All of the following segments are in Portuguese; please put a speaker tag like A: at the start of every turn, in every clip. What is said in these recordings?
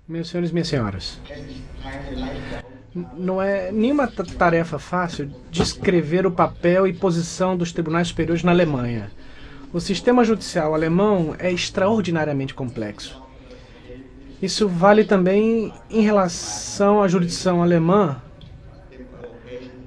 A: Meus senhores e minhas senhoras, não é nenhuma tarefa fácil descrever o papel e posição dos tribunais superiores na Alemanha. O sistema judicial alemão é extraordinariamente complexo. Isso vale também em relação à jurisdição alemã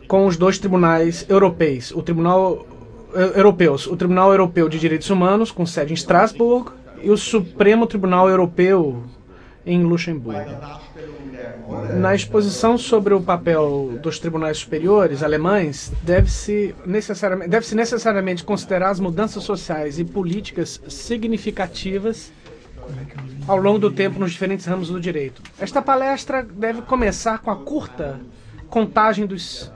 A: com os dois tribunais europeus, o Tribunal Europeu de Direitos Humanos, com sede em Estrasburgo, e o Supremo Tribunal Europeu em Luxemburgo. Na exposição sobre o papel dos tribunais superiores alemães, deve-se necessariamente considerar as mudanças sociais e políticas significativas ao longo do tempo nos diferentes ramos do direito. Esta palestra deve começar com a curta contagem dos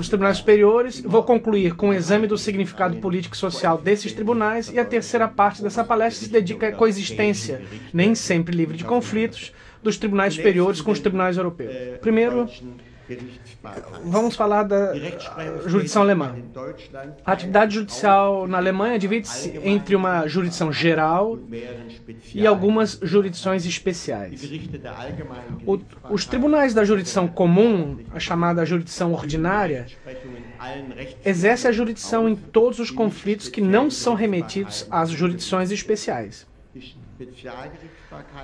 A: tribunais superiores. Vou concluir com o exame do significado político e social desses tribunais, e a terceira parte dessa palestra se dedica à coexistência, nem sempre livre de conflitos, dos tribunais superiores com os tribunais europeus. Primeiro, vamos falar da jurisdição alemã. A atividade judicial na Alemanha divide-se entre uma jurisdição geral e algumas jurisdições especiais. Os tribunais da jurisdição comum, a chamada jurisdição ordinária, exercem a jurisdição em todos os conflitos que não são remetidos às jurisdições especiais.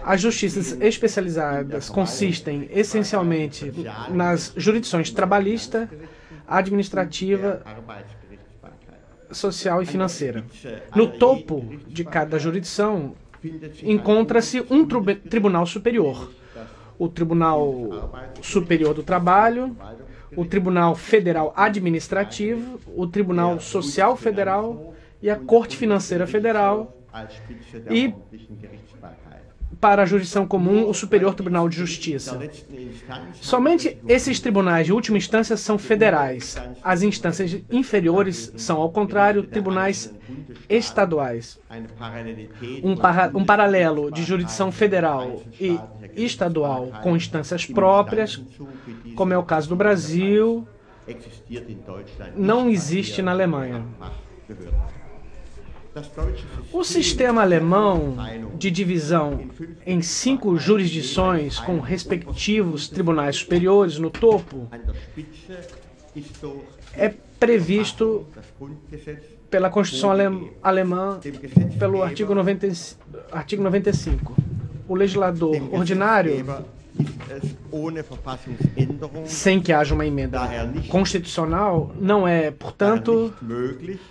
A: As justiças especializadas consistem essencialmente nas jurisdições trabalhista, administrativa, social e financeira. No topo de cada jurisdição encontra-se um tribunal superior: o Tribunal Superior do Trabalho, o Tribunal Federal Administrativo, o Tribunal Social Federal e a Corte Financeira Federal, e, para a jurisdição comum, o Superior Tribunal de Justiça. Somente esses tribunais de última instância são federais. As instâncias inferiores são, ao contrário, tribunais estaduais. Um paralelo de jurisdição federal e estadual com instâncias próprias, como é o caso do Brasil, não existe na Alemanha. O sistema alemão de divisão em 5 jurisdições com respectivos tribunais superiores no topo é previsto pela Constituição alemã pelo artigo 95. O legislador ordinário, sem que haja uma emenda constitucional, não é, portanto,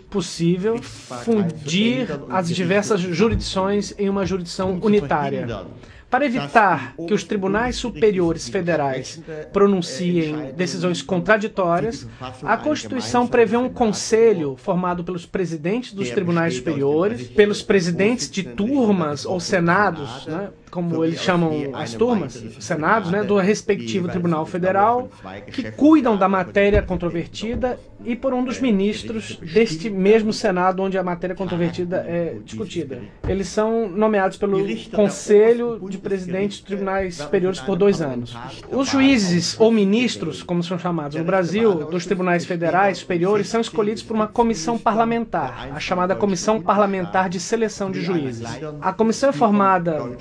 A: possível fundir as diversas jurisdições em uma jurisdição unitária. Para evitar que os tribunais superiores federais pronunciem decisões contraditórias, a Constituição prevê um conselho formado pelos presidentes dos tribunais superiores, pelos presidentes de turmas ou senados, né, como eles chamam as turmas, senados, né, do respectivo Tribunal Federal, que cuidam da matéria controvertida, e por um dos ministros deste mesmo Senado onde a matéria controvertida é discutida. Eles são nomeados pelo Conselho de Presidentes dos Tribunais Superiores por 2 anos. Os juízes ou ministros, como são chamados no Brasil, dos tribunais federais superiores, são escolhidos por uma comissão parlamentar, a chamada Comissão Parlamentar de Seleção de Juízes. A comissão é formada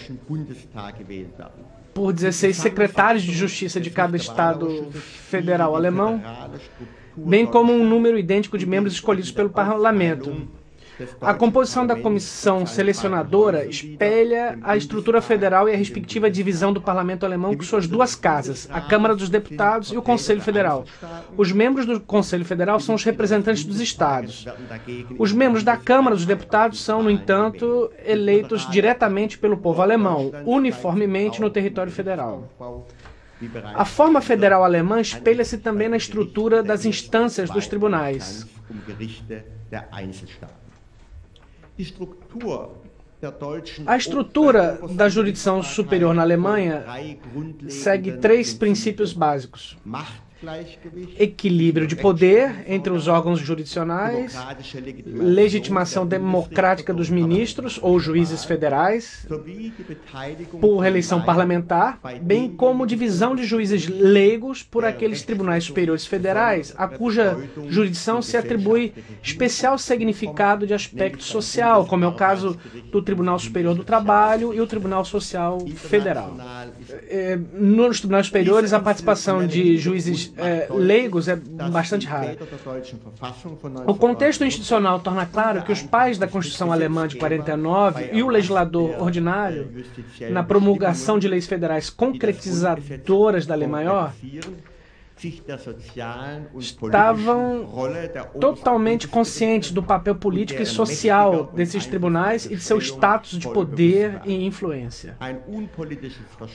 A: por 16 secretários de justiça de cada estado federal alemão, bem como um número idêntico de membros escolhidos pelo parlamento. A composição da comissão selecionadora espelha a estrutura federal e a respectiva divisão do parlamento alemão com suas 2 casas, a Câmara dos Deputados e o Conselho Federal. Os membros do Conselho Federal são os representantes dos estados. Os membros da Câmara dos Deputados são, no entanto, eleitos diretamente pelo povo alemão, uniformemente no território federal. A forma federal alemã espelha-se também na estrutura das instâncias dos tribunais. A estrutura da jurisdição superior na Alemanha segue 3 princípios básicos. equilíbrio de poder entre os órgãos jurisdicionais, legitimação democrática dos ministros ou juízes federais por reeleição parlamentar, bem como divisão de juízes leigos por aqueles tribunais superiores federais, a cuja jurisdição se atribui especial significado de aspecto social, como é o caso do Tribunal Superior do Trabalho e o Tribunal Social Federal. Nos tribunais superiores, a participação de juízes leigos é bastante rara. O contexto institucional torna claro que os pais da Constituição Alemã de 49 e o legislador ordinário, na promulgação de leis federais concretizadoras da lei maior, estavam totalmente conscientes do papel político e social desses tribunais e de seu status de poder e influência.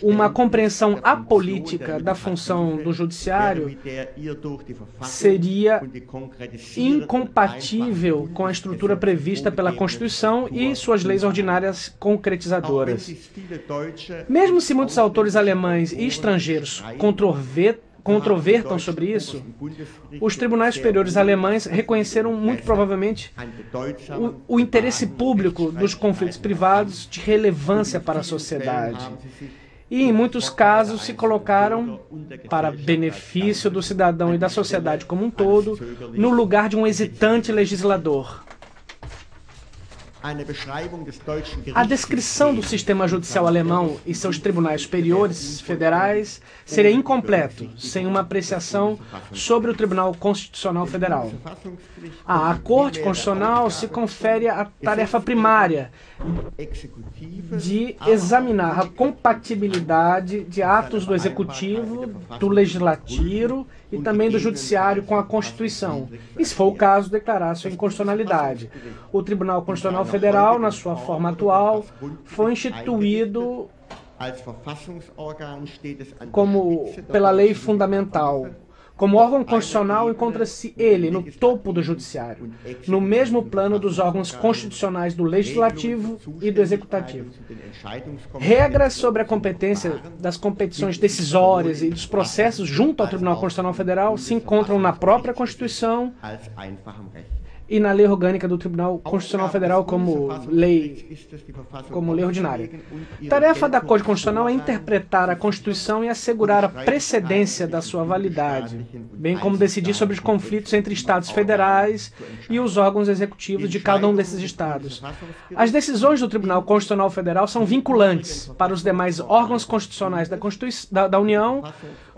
A: Uma compreensão apolítica da função do judiciário seria incompatível com a estrutura prevista pela Constituição e suas leis ordinárias concretizadoras. Mesmo se muitos autores alemães e estrangeiros controvertam sobre isso, os tribunais superiores alemães reconheceram muito provavelmente o interesse público dos conflitos privados de relevância para a sociedade. E, em muitos casos, se colocaram, para benefício do cidadão e da sociedade como um todo, no lugar de um hesitante legislador. A descrição do sistema judicial alemão e seus tribunais superiores federais seria incompleto sem uma apreciação sobre o Tribunal Constitucional Federal. À Corte Constitucional se confere a tarefa primária de examinar a compatibilidade de atos do Executivo, do Legislativo e também do Judiciário com a Constituição, e, se for o caso, declarar sua inconstitucionalidade. O Tribunal Constitucional Federal, na sua forma atual, foi instituído pela lei fundamental. Como órgão constitucional, encontra-se ele no topo do Judiciário, no mesmo plano dos órgãos constitucionais do Legislativo e do Executivo. Regras sobre a competência das competições decisórias e dos processos junto ao Tribunal Constitucional Federal se encontram na própria Constituição e na lei orgânica do Tribunal Constitucional Federal como lei ordinária. Tarefa da Corte Constitucional é interpretar a Constituição e assegurar a precedência da sua validade, bem como decidir sobre os conflitos entre Estados federais e os órgãos executivos de cada um desses Estados. As decisões do Tribunal Constitucional Federal são vinculantes para os demais órgãos constitucionais da União,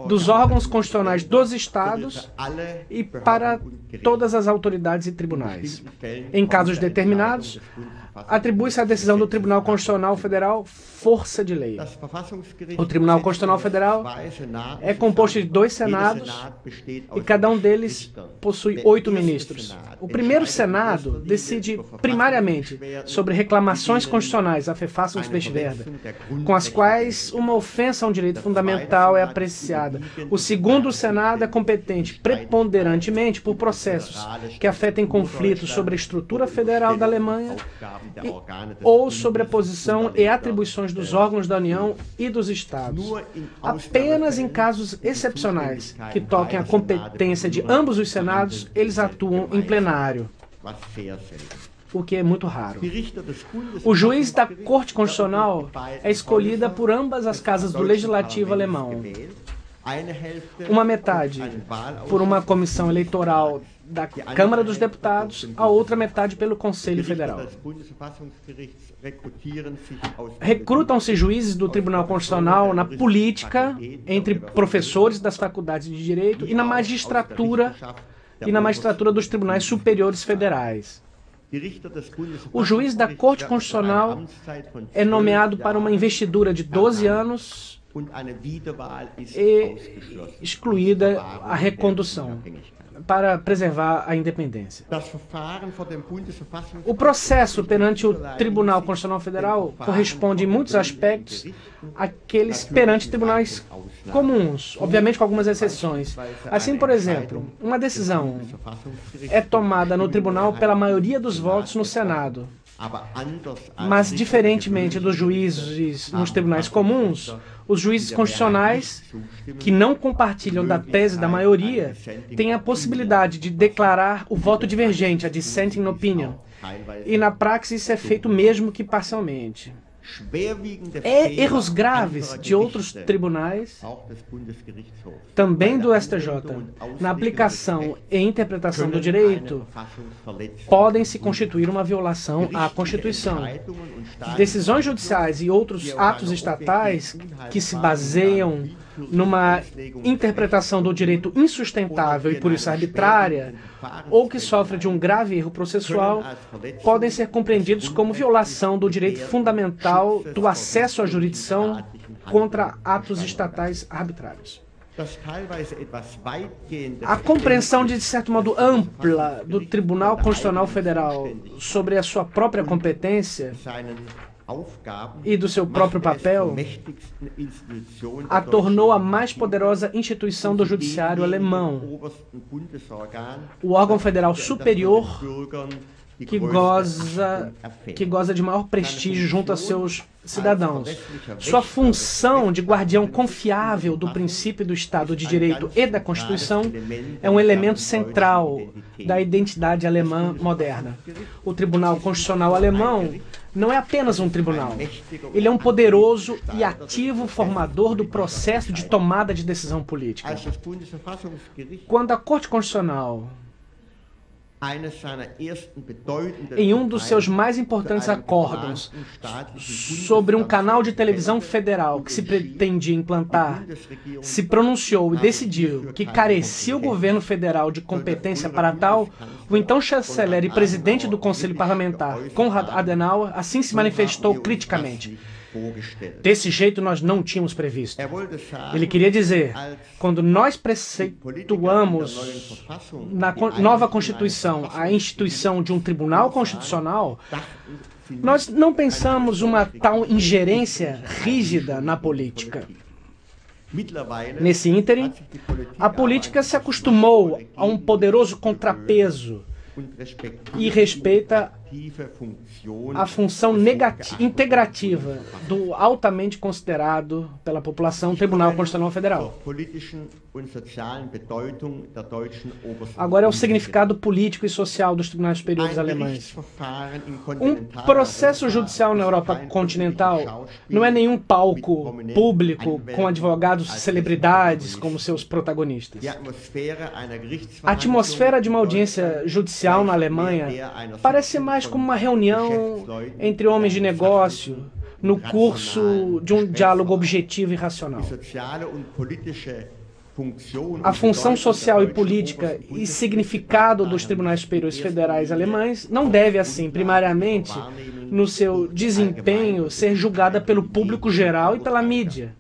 A: dos órgãos constitucionais dos Estados e para todas as autoridades e tribunais. Em casos determinados, atribui-se à decisão do Tribunal Constitucional Federal força de lei. O Tribunal Constitucional Federal é composto de 2 senados e cada um deles possui 8 ministros. O primeiro senado decide primariamente sobre reclamações constitucionais, a Verfassungsbeschwerde, com as quais uma ofensa a um direito fundamental é apreciada. O segundo senado é competente preponderantemente por processos que afetem conflitos sobre a estrutura federal da Alemanha ou sobre a posição e atribuições dos órgãos da União e dos Estados. Apenas em casos excepcionais que toquem a competência de ambos os senados, eles atuam em plenário, o que é muito raro. O juiz da Corte Constitucional é escolhida por ambas as casas do Legislativo alemão. Uma metade por uma comissão eleitoral da Câmara dos Deputados, a outra metade pelo Conselho Federal. Recrutam-se juízes do Tribunal Constitucional na política, entre professores das faculdades de Direito e na magistratura dos Tribunais Superiores Federais. O juiz da Corte Constitucional é nomeado para uma investidura de 12 anos e excluída a recondução, para preservar a independência. O processo perante o Tribunal Constitucional Federal corresponde em muitos aspectos àqueles perante tribunais comuns, obviamente com algumas exceções. Assim, por exemplo, uma decisão é tomada no tribunal pela maioria dos votos no Senado. Mas, diferentemente dos juízes nos tribunais comuns, Os juízes constitucionais que não compartilham da tese da maioria têm a possibilidade de declarar o voto divergente, a dissenting opinion, e na prática isso é feito mesmo que parcialmente. Erros graves de outros tribunais, também do STJ, na aplicação e interpretação do direito, podem se constituir uma violação à Constituição. Decisões judiciais e outros atos estatais que se baseiam numa interpretação do direito insustentável e por isso arbitrária, ou que sofrem de um grave erro processual, podem ser compreendidos como violação do direito fundamental do acesso à jurisdição contra atos estatais arbitrários. A compreensão de certo modo ampla do Tribunal Constitucional Federal sobre a sua própria competência e do seu próprio papel a tornou a mais poderosa instituição do judiciário alemão, o órgão federal superior que goza de maior prestígio junto a seus cidadãos. Sua função de guardião confiável do princípio do Estado de Direito e da Constituição é um elemento central da identidade alemã moderna. O Tribunal Constitucional Alemão não é apenas um tribunal. Ele é um poderoso e ativo formador do processo de tomada de decisão política. Quando a Corte Constitucional, em um dos seus mais importantes acórdãos sobre um canal de televisão federal que se pretendia implantar, se pronunciou e decidiu que carecia o governo federal de competência para tal, o então chanceler e presidente do Conselho Parlamentar, Konrad Adenauer, assim se manifestou criticamente. Desse jeito nós não tínhamos previsto. Ele queria dizer, quando nós preceituamos na nova Constituição a instituição de um Tribunal Constitucional, nós não pensamos uma tal ingerência rígida na política. Nesse ínterim, a política se acostumou a um poderoso contrapeso e respeita a função integrativa do altamente considerado pela população Tribunal Constitucional Federal. Agora é o significado político e social dos tribunais superiores alemães. Um processo judicial na Europa continental não é nenhum palco público com advogados celebridades como seus protagonistas. A atmosfera de uma audiência judicial na Alemanha parece mais como uma reunião entre homens de negócio no curso de um diálogo objetivo e racional. A função social e política e significado dos tribunais superiores federais alemães não deve, assim, primariamente, no seu desempenho, ser julgada pelo público geral e pela mídia.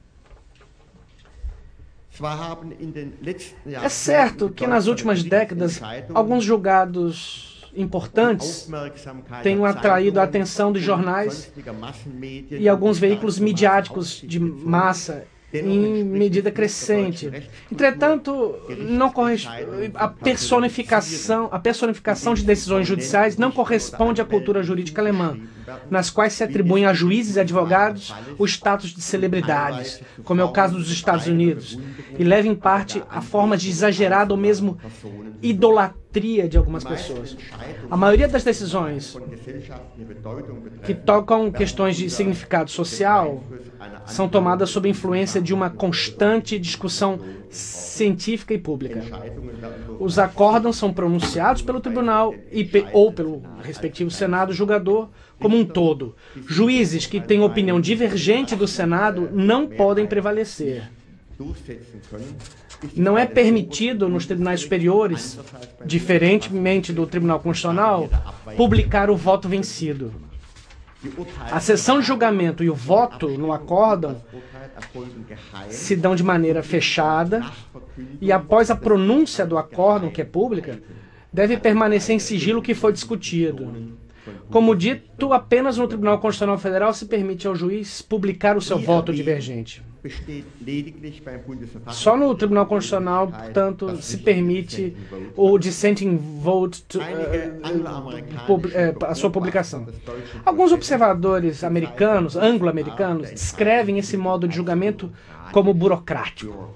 A: É certo que nas últimas décadas, alguns julgados importantes tenham atraído a atenção dos jornais e alguns veículos midiáticos de massa em medida crescente. Entretanto, a personificação de decisões judiciais não corresponde à cultura jurídica alemã, nas quais se atribuem a juízes e advogados o status de celebridades, como é o caso dos Estados Unidos, e leva em parte a forma de exagerada ou mesmo idolatria de algumas pessoas. A maioria das decisões que tocam questões de significado social são tomadas sob influência de uma constante discussão científica e pública. Os acórdãos são pronunciados pelo tribunal ou pelo respectivo Senado julgador como um todo. Juízes que têm opinião divergente do Senado não podem prevalecer. Não é permitido nos tribunais superiores, diferentemente do Tribunal Constitucional, publicar o voto vencido. A sessão de julgamento e o voto no acórdão se dão de maneira fechada e após a pronúncia do acórdão, que é pública, deve permanecer em sigilo o que foi discutido. Como dito, apenas no Tribunal Constitucional Federal se permite ao juiz publicar o seu voto divergente. Só no Tribunal Constitucional, portanto, se permite o dissenting vote, a sua publicação. Alguns observadores americanos, anglo-americanos, descrevem esse modo de julgamento como burocrático.